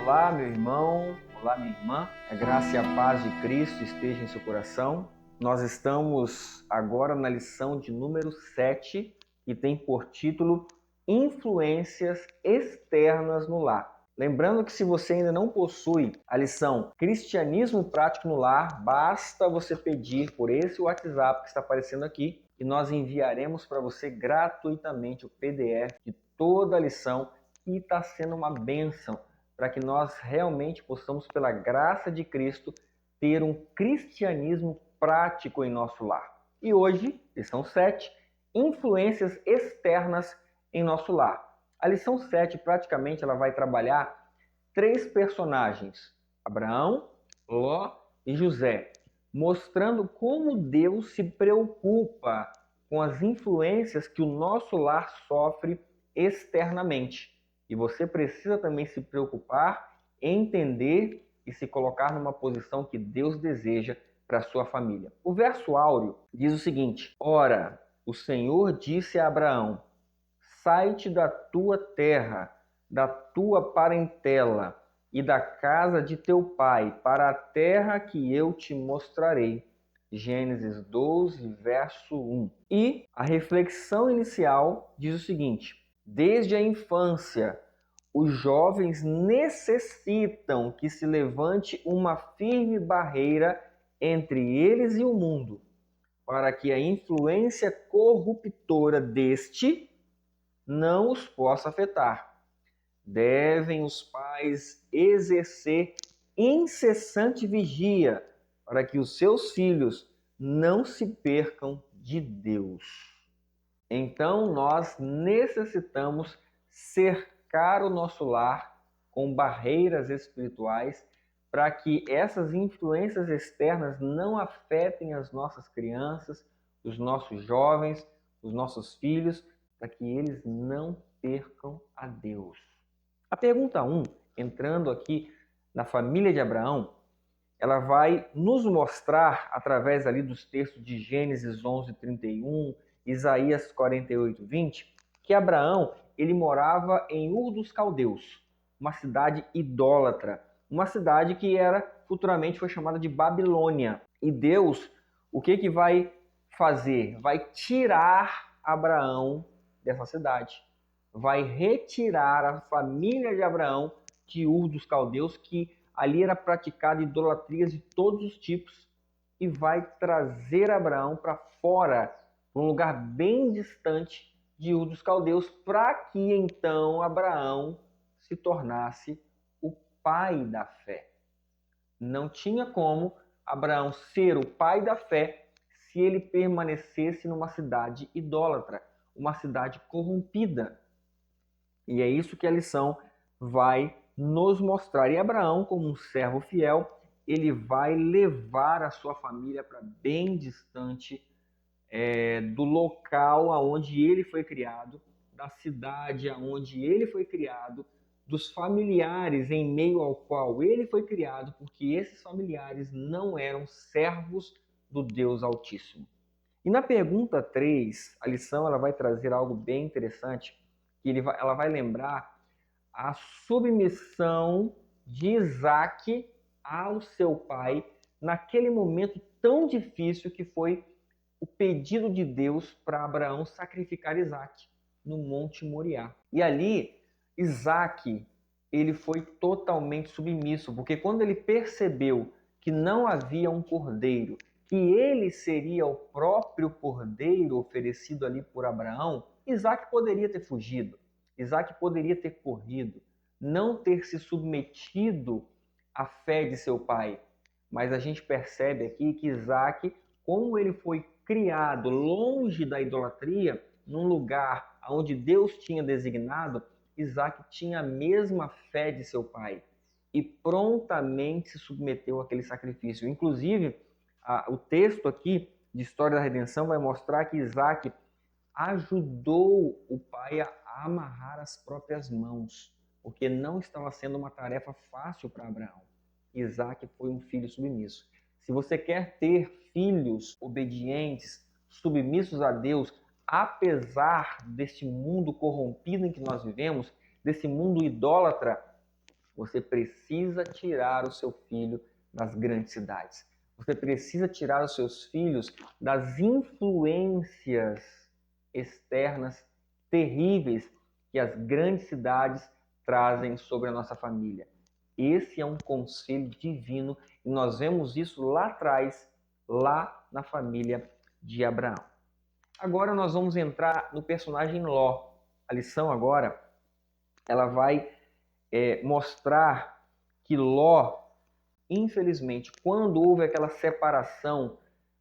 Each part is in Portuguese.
Olá, meu irmão, olá, minha irmã. A graça e a paz de Cristo esteja em seu coração. Nós estamos agora na lição de número 7, que tem por título Influências Externas no Lar. Lembrando que se você ainda não possui a lição Cristianismo Prático no Lar, basta você pedir por esse WhatsApp que está aparecendo aqui e nós enviaremos para você gratuitamente o PDF de toda a lição, que está sendo uma bênção para que nós realmente possamos, pela graça de Cristo, ter um cristianismo prático em nosso lar. E hoje, lição 7, influências externas em nosso lar. A lição 7, praticamente, ela vai trabalhar 3 personagens, Abraão, Ló e José, mostrando como Deus se preocupa com as influências que o nosso lar sofre externamente. E você precisa também se preocupar, entender e se colocar numa posição que Deus deseja para a sua família. O verso áureo diz o seguinte: Ora, o Senhor disse a Abraão: sai-te da tua terra, da tua parentela e da casa de teu pai, para a terra que eu te mostrarei. Gênesis 12, verso 1. E a reflexão inicial diz o seguinte: desde a infância, os jovens necessitam que se levante uma firme barreira entre eles e o mundo, para que a influência corruptora deste não os possa afetar. Devem os pais exercer incessante vigia para que os seus filhos não se percam de Deus. Então, nós necessitamos cercar o nosso lar com barreiras espirituais para que essas influências externas não afetem as nossas crianças, os nossos jovens, os nossos filhos, para que eles não percam a Deus. A pergunta 1, entrando aqui na família de Abraão, ela vai nos mostrar, através ali dos textos de Gênesis 11:31, Isaías 48:20, que Abraão ele morava em Ur dos Caldeus, uma cidade idólatra, uma cidade que futuramente foi chamada de Babilônia. E Deus, o que vai fazer? Vai tirar Abraão dessa cidade. Vai retirar a família de Abraão de Ur dos Caldeus, que ali era praticada idolatrias de todos os tipos, e vai trazer Abraão para fora, para um lugar bem distante de Ur dos Caldeus, para que então Abraão se tornasse o pai da fé. Não tinha como Abraão ser o pai da fé se ele permanecesse numa cidade idólatra, uma cidade corrompida. E é isso que a lição vai nos mostrar. E Abraão, como um servo fiel, ele vai levar a sua família para bem distante do local aonde ele foi criado, da cidade aonde ele foi criado, dos familiares em meio ao qual ele foi criado, porque esses familiares não eram servos do Deus Altíssimo. E na pergunta 3, a lição ela vai trazer algo bem interessante, que ela vai lembrar a submissão de Isaac ao seu pai naquele momento tão difícil que foi o pedido de Deus para Abraão sacrificar Isaac no Monte Moriá. E ali, Isaac, ele foi totalmente submisso, porque quando ele percebeu que não havia um cordeiro, que ele seria o próprio cordeiro oferecido ali por Abraão, Isaac poderia ter fugido, Isaac poderia ter corrido, não ter se submetido à fé de seu pai. Mas a gente percebe aqui que Isaac, como ele foi criado longe da idolatria, num lugar onde Deus tinha designado, Isaac tinha a mesma fé de seu pai e prontamente se submeteu àquele sacrifício. Inclusive, o texto aqui de História da Redenção vai mostrar que Isaac ajudou o pai a amarrar as próprias mãos, porque não estava sendo uma tarefa fácil para Abraão. Isaac foi um filho submisso. Se você quer ter filhos obedientes, submissos a Deus, apesar deste mundo corrompido em que nós vivemos, desse mundo idólatra, Você precisa tirar o seu filho das grandes cidades. Você precisa tirar os seus filhos das influências externas terríveis que as grandes cidades trazem sobre a nossa família. Esse é um conselho divino e nós vemos isso lá atrás, lá na família de Abraão. Agora nós vamos entrar no personagem Ló. A lição agora, ela vai mostrar que Ló, infelizmente, quando houve aquela separação,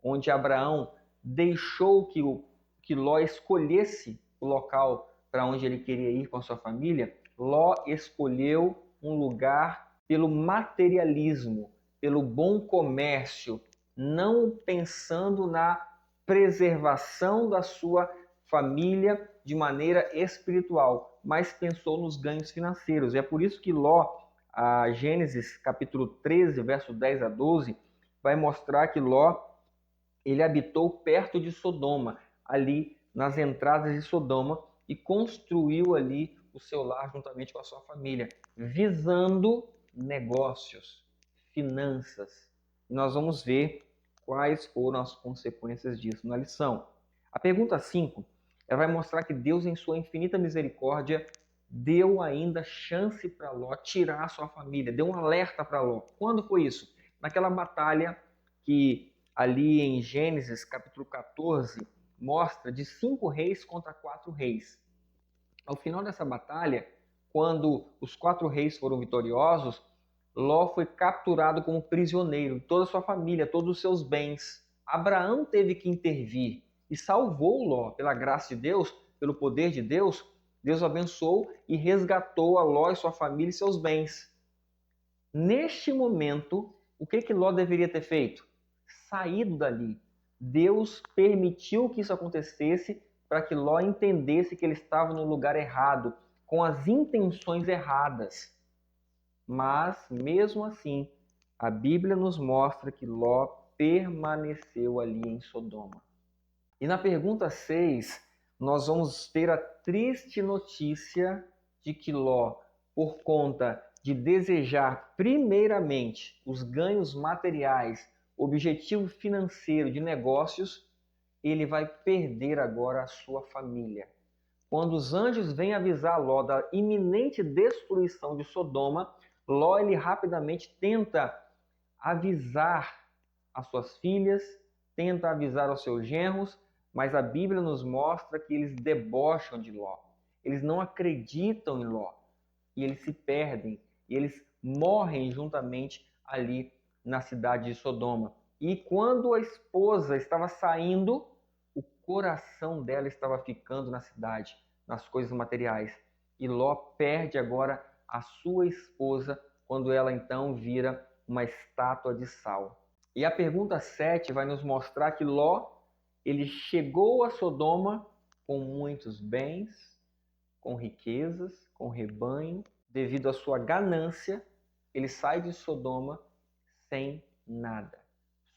onde Abraão deixou que Ló escolhesse o local para onde ele queria ir com a sua família, Ló escolheu um lugar pelo materialismo, pelo bom comércio, não pensando na preservação da sua família de maneira espiritual, mas pensou nos ganhos financeiros. É por isso que Ló, a Gênesis capítulo 13, verso 10 a 12, vai mostrar que Ló, ele habitou perto de Sodoma, ali nas entradas de Sodoma, e construiu ali o seu lar juntamente com a sua família, visando negócios, finanças. E nós vamos ver quais foram as consequências disso na lição. A pergunta 5, ela vai mostrar que Deus, em sua infinita misericórdia, deu ainda chance para Ló tirar a sua família, deu um alerta para Ló. Quando foi isso? Naquela batalha que ali em Gênesis capítulo 14 mostra de 5 reis contra 4 reis. Ao final dessa batalha, quando os 4 reis foram vitoriosos, Ló foi capturado como prisioneiro, toda a sua família, todos os seus bens. Abraão teve que intervir e salvou Ló pela graça de Deus, pelo poder de Deus. Deus abençoou e resgatou a Ló e sua família e seus bens. Neste momento, o que Ló deveria ter feito? Saído dali. Deus permitiu que isso acontecesse para que Ló entendesse que ele estava no lugar errado, com as intenções erradas. Mas, mesmo assim, a Bíblia nos mostra que Ló permaneceu ali em Sodoma. E na pergunta 6, nós vamos ter a triste notícia de que Ló, por conta de desejar primeiramente os ganhos materiais, objetivo financeiro de negócios, ele vai perder agora a sua família. Quando os anjos vêm avisar Ló da iminente destruição de Sodoma, Ló ele rapidamente tenta avisar as suas filhas, tenta avisar os seus genros, mas a Bíblia nos mostra que eles debocham de Ló. Eles não acreditam em Ló e eles se perdem e eles morrem juntamente ali na cidade de Sodoma. E quando a esposa estava saindo, o coração dela estava ficando na cidade, nas coisas materiais. E Ló perde agora a sua esposa quando ela então vira uma estátua de sal. E a pergunta 7 vai nos mostrar que Ló, ele chegou a Sodoma com muitos bens, com riquezas, com rebanho. Devido à sua ganância, ele sai de Sodoma sem nada,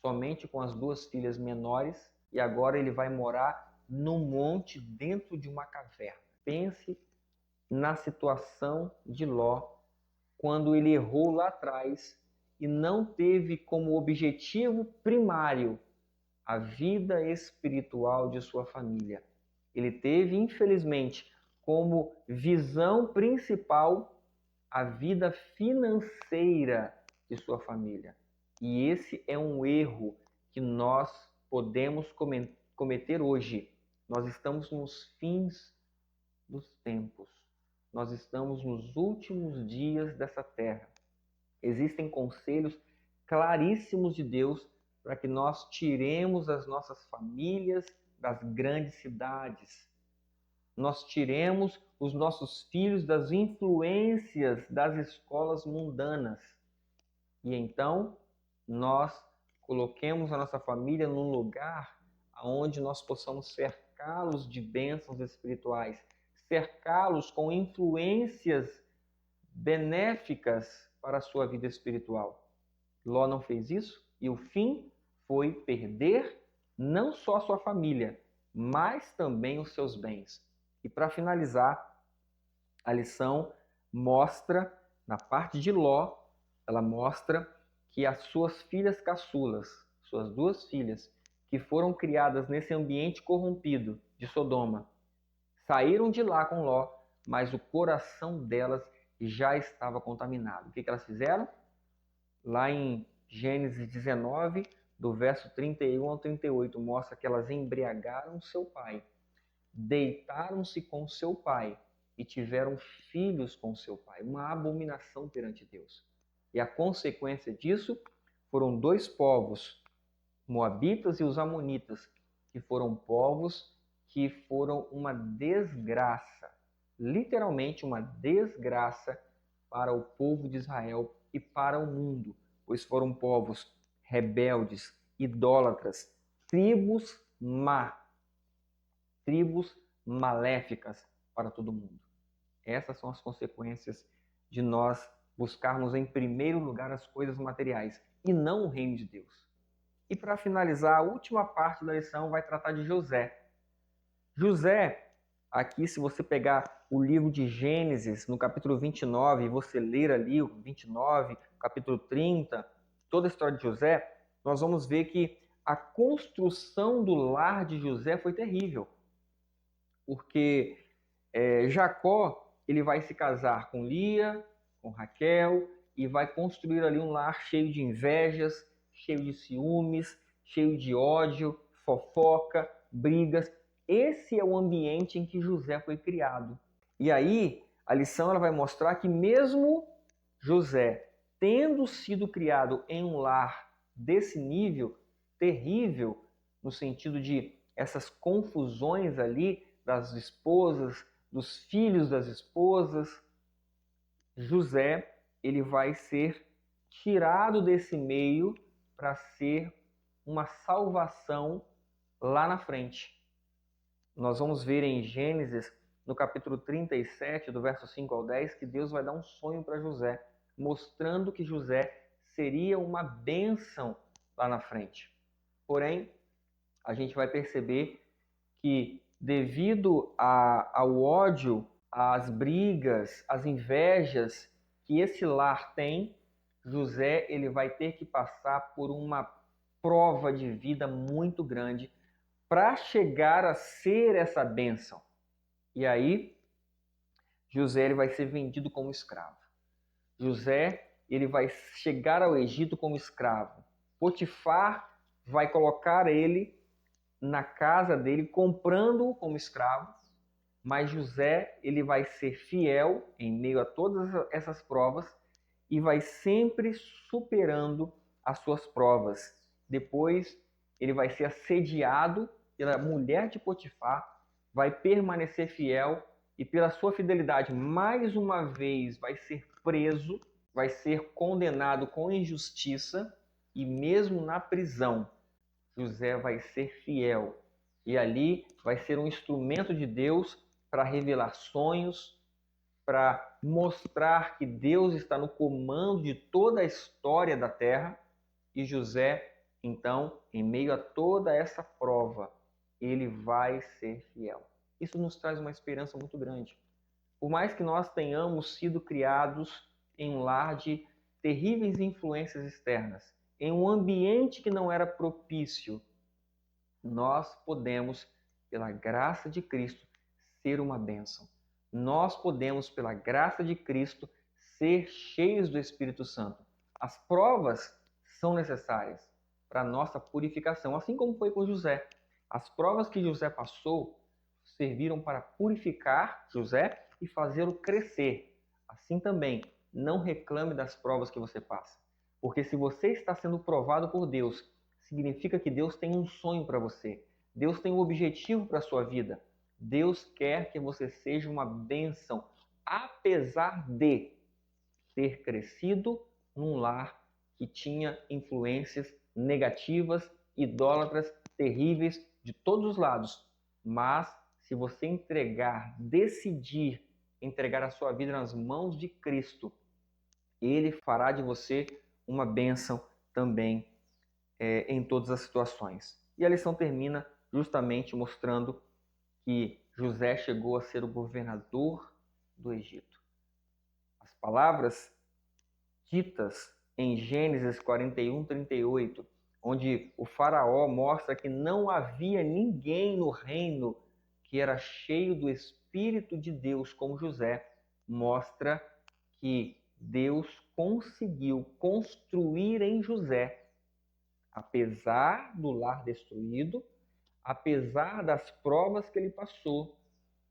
somente com as 2 filhas menores, e agora ele vai morar num monte dentro de uma caverna. Pense na situação de Ló quando ele errou lá atrás e não teve como objetivo primário a vida espiritual de sua família. Ele teve, infelizmente, como visão principal a vida financeira de sua família. E esse é um erro que nós podemos cometer hoje. Nós estamos nos fins dos tempos. Nós estamos nos últimos dias dessa terra. Existem conselhos claríssimos de Deus para que nós tiremos as nossas famílias das grandes cidades. Nós tiremos os nossos filhos das influências das escolas mundanas. E então nós coloquemos a nossa família num lugar onde nós possamos cercá-los de bênçãos espirituais, cercá-los com influências benéficas para a sua vida espiritual. Ló não fez isso e o fim foi perder não só a sua família, mas também os seus bens. E para finalizar, a lição mostra Na parte de Ló, ela mostra que as suas filhas caçulas, suas duas filhas, que foram criadas nesse ambiente corrompido de Sodoma, saíram de lá com Ló, mas o coração delas já estava contaminado. O que elas fizeram? Lá em Gênesis 19, do verso 31 ao 38, mostra que elas embriagaram seu pai, deitaram-se com seu pai e tiveram filhos com seu pai. Uma abominação perante Deus. E a consequência disso foram dois povos, Moabitas e os Amonitas, que foram povos que foram uma desgraça, literalmente uma desgraça para o povo de Israel e para o mundo, pois foram povos rebeldes, idólatras, tribos maléficas para todo mundo. Essas são as consequências de nós buscarmos em primeiro lugar as coisas materiais e não o reino de Deus. E para finalizar, a última parte da lição vai tratar de José. José, aqui se você pegar o livro de Gênesis, no capítulo 29, e você ler ali o 29, capítulo 30, toda a história de José, nós vamos ver que a construção do lar de José foi terrível. Porque Jacó, ele vai se casar com Lia, com Raquel, e vai construir ali um lar cheio de invejas, cheio de ciúmes, cheio de ódio, fofoca, brigas. Esse é o ambiente em que José foi criado. E aí, a lição ela vai mostrar que mesmo José tendo sido criado em um lar desse nível, terrível, no sentido de essas confusões ali das esposas, dos filhos das esposas, José ele vai ser tirado desse meio para ser uma salvação lá na frente. Nós vamos ver em Gênesis, no capítulo 37, do verso 5 ao 10, que Deus vai dar um sonho para José, mostrando que José seria uma bênção lá na frente. Porém, a gente vai perceber que devido ao ódio, às brigas, às invejas que esse lar tem, José ele vai ter que passar por uma prova de vida muito grande para chegar a ser essa bênção. E aí, José ele vai ser vendido como escravo. José ele vai chegar ao Egito como escravo. Potifar vai colocar ele na casa dele, comprando-o como escravo, mas José ele vai ser fiel em meio a todas essas provas e vai sempre superando as suas provas. Depois ele vai ser assediado pela mulher de Potifar, vai permanecer fiel e pela sua fidelidade mais uma vez vai ser preso, vai ser condenado com injustiça e mesmo na prisão José vai ser fiel e ali vai ser um instrumento de Deus para revelar sonhos, para mostrar que Deus está no comando de toda a história da terra. E José, então, em meio a toda essa prova, ele vai ser fiel. Isso nos traz uma esperança muito grande. Por mais que nós tenhamos sido criados em um lar de terríveis influências externas, em um ambiente que não era propício, nós podemos, pela graça de Cristo, ser uma bênção. Nós podemos, pela graça de Cristo, ser cheios do Espírito Santo. As provas são necessárias para a nossa purificação, assim como foi com José. As provas que José passou serviram para purificar José e fazê-lo crescer. Assim também, não reclame das provas que você passa. Porque se você está sendo provado por Deus, significa que Deus tem um sonho para você. Deus tem um objetivo para a sua vida. Deus quer que você seja uma bênção, apesar de ter crescido num lar que tinha influências negativas, idólatras, terríveis de todos os lados. Mas se você decidir entregar a sua vida nas mãos de Cristo, Ele fará de você uma bênção também em todas as situações. E a lição termina justamente mostrando que José chegou a ser o governador do Egito. As palavras ditas em Gênesis 41, 38, onde o faraó mostra que não havia ninguém no reino que era cheio do Espírito de Deus como José, mostra que Deus conseguiu construir em José, apesar do lar destruído, apesar das provas que ele passou,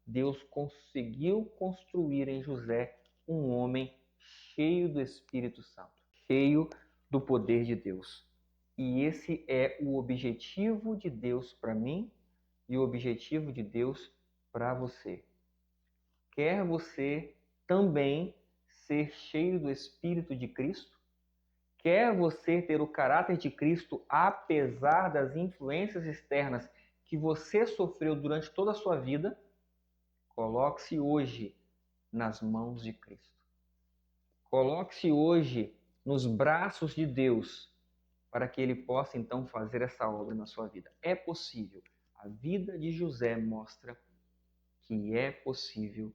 Deus conseguiu construir em José um homem cheio do Espírito Santo, cheio do poder de Deus. E esse é o objetivo de Deus para mim e o objetivo de Deus para você. Quer você também ser cheio do Espírito de Cristo? Quer você ter o caráter de Cristo apesar das influências externas que você sofreu durante toda a sua vida? Coloque-se hoje nas mãos de Cristo. Coloque-se hoje nos braços de Deus para que Ele possa então fazer essa obra na sua vida. É possível. A vida de José mostra que é possível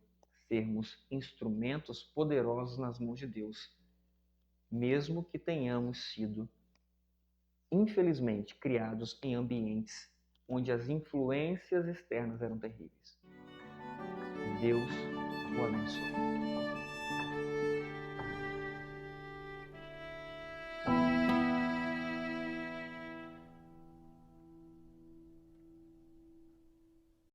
sermos instrumentos poderosos nas mãos de Deus, mesmo que tenhamos sido, infelizmente, criados em ambientes onde as influências externas eram terríveis. Deus o abençoe.